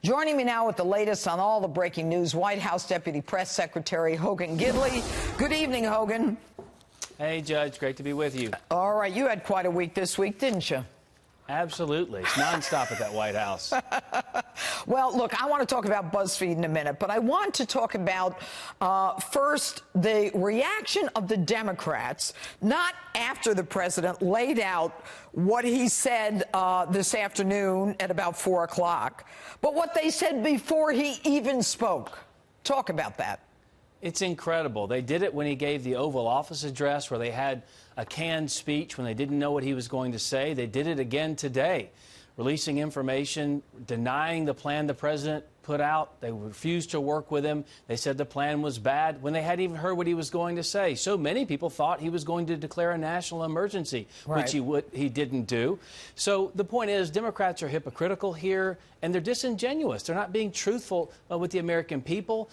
Joining me now with the latest on all the breaking news, White House Deputy Press Secretary Hogan Gidley. Good evening, Hogan. Hey, Judge. Great to be with you. All right. You had quite a week this week, didn't you? Absolutely. It's nonstop at that White House. Well, look, I want to talk about BuzzFeed in a minute, but I want to talk about, first, the reaction of the Democrats, not after the president laid out what he said this afternoon at about 4 o'clock, but what they said before he even spoke. Talk about that. It's incredible. They did it when he gave the Oval Office address, where they had a canned speech when they didn't know what he was going to say. They did it again today, releasing information, denying the plan the president put out. They refused to work with him. They said the plan was bad when they hadn't even heard what he was going to say. So many people thought he was going to declare a national emergency, right, which he didn't do. So the point is, Democrats are hypocritical here, and they're disingenuous. They're not being truthful with the American people.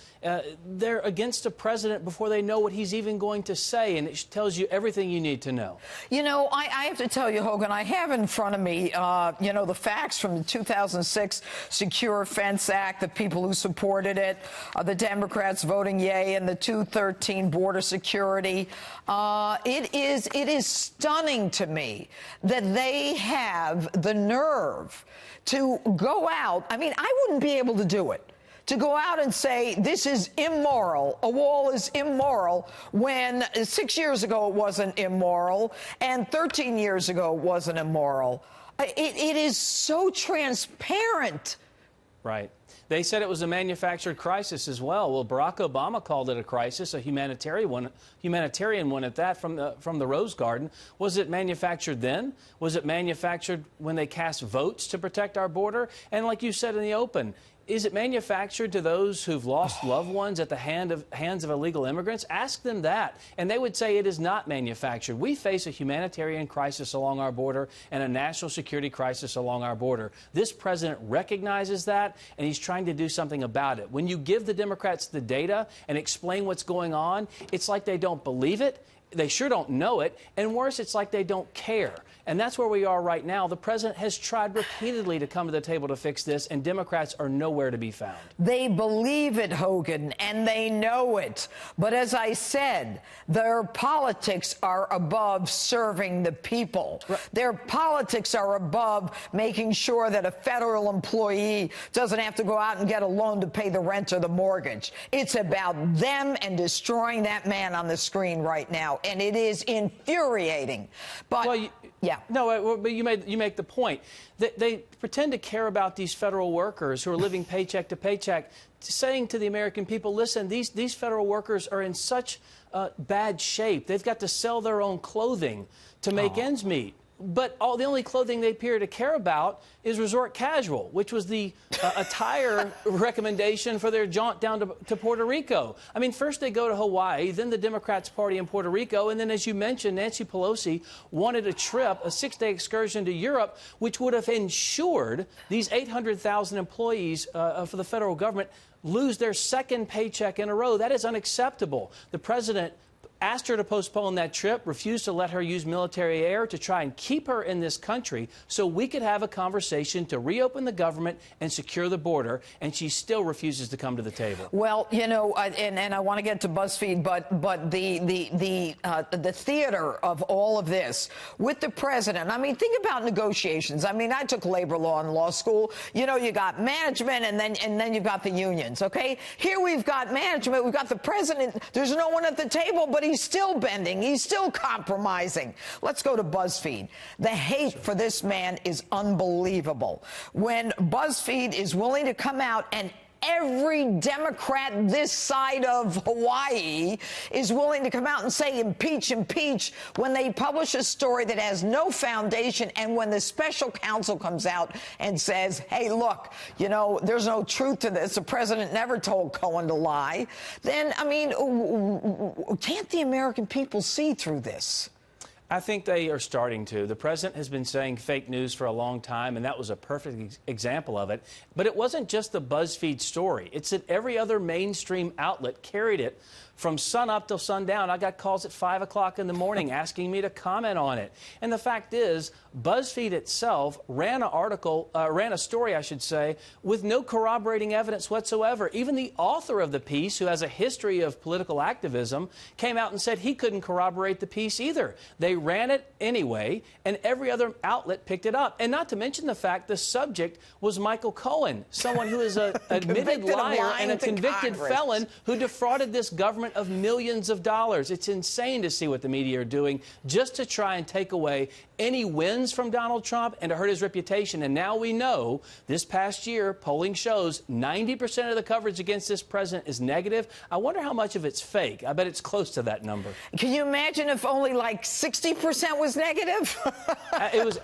They're against a president before they know what he's even going to say, and it tells you everything you need to know. You know, I have to tell you, Hogan, I have in front of me, the facts from the 2006 Secure Fence Act, the people who supported it, the Democrats voting yay, and the 2013 border security. It is stunning to me that they have the nerve to go out. I mean, I wouldn't be able to do it. To go out and say this is immoral, a wall is immoral, when 6 years ago it wasn't immoral and 13 years ago it wasn't immoral. It is so transparent. Right. They said it was a manufactured crisis as well. Well, Barack Obama called it a crisis, a humanitarian one at that, from the Rose Garden. Was it manufactured then? Was it manufactured when they cast votes to protect our border? And like you said in the open, is it manufactured to those who've lost loved ones at the hands of illegal immigrants? Ask them that, and they would say it is not manufactured. We face a humanitarian crisis along our border and a national security crisis along our border. This president recognizes that, and he's trying to do something about it. When you give the Democrats the data and explain what's going on, it's like they don't believe it. They sure don't know it, and worse, it's like they don't care. And that's where we are right now. The president has tried repeatedly to come to the table to fix this, and Democrats are nowhere to be found. They believe it, Hogan, and they know it. But as I said, their politics are above serving the people. Right. Their politics are above making sure that a federal employee doesn't have to go out and get a loan to pay the rent or the mortgage. It's about them and destroying that man on the screen right now. And it is infuriating. But well, yeah. No, but you make the point. They pretend to care about these federal workers who are living paycheck to paycheck, saying to the American people, listen, these federal workers are in such bad shape. They've got to sell their own clothing to make ends meet. But the only clothing they appear to care about is resort casual, which was the attire recommendation for their jaunt down to Puerto Rico. I mean, first they go to Hawaii, then the Democrats party in Puerto Rico, and then, as you mentioned, Nancy Pelosi wanted a trip, a 6-day excursion to Europe, which would have ensured these 800,000 employees for the federal government lose their second paycheck in a row. That is unacceptable. The president asked her to postpone that trip, refused to let her use military air to try and keep her in this country so we could have a conversation to reopen the government and secure the border, and she still refuses to come to the table. Well, you know, and I want to get to BuzzFeed, but the theater of all of this with the president. I mean, think about negotiations. I mean, I took labor law in law school. You know, you got management, and then you've got the unions. Okay, here we've got management. We've got the president. There's no one at the table, but he's still bending. He's still compromising. Let's go to BuzzFeed. The hate for this man is unbelievable. When BuzzFeed is willing to come out, and every Democrat this side of Hawaii is willing to come out and say impeach, impeach, when they publish a story that has no foundation, and when the special counsel comes out and says, hey, look, you know, there's no truth to this, the president never told Cohen to lie, then, I mean, can't the American people see through this? I think they are starting to. The president has been saying fake news for a long time, and that was a perfect example of it. But it wasn't just the BuzzFeed story. It's that every other mainstream outlet carried it from sun up till sundown. I got calls at 5 o'clock in the morning asking me to comment on it. And the fact is, BuzzFeed itself ran a story, I should say, with no corroborating evidence whatsoever. Even the author of the piece, who has a history of political activism, came out and said he couldn't corroborate the piece either. They ran it anyway, and every other outlet picked it up. And not to mention the fact the subject was Michael Cohen, someone who is an admitted liar and a convicted felon who defrauded this government of millions of dollars. It's insane to see what the media are doing just to try and take away any wins from Donald Trump and to hurt his reputation. And now we know this past year, polling shows 90% of the coverage against this president is negative. I wonder how much of it's fake. I bet it's close to that number. Can you imagine if only like 60% was negative? If it was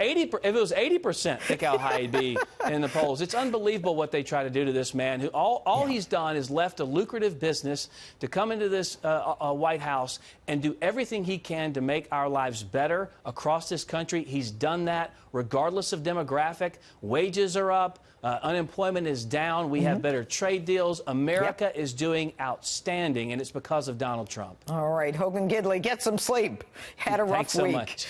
80%, think how high he'd be in the polls. It's unbelievable what they try to do to this man, who all he's done is left a lucrative business to come into this White House and do everything he can to make our lives better across this country. He's done that regardless of demographic. Wages are up. Unemployment is down. We have better trade deals. America is doing outstanding, and it's because of Donald Trump. All right, Hogan Gidley, get some sleep. Had a rough week. Thanks so much.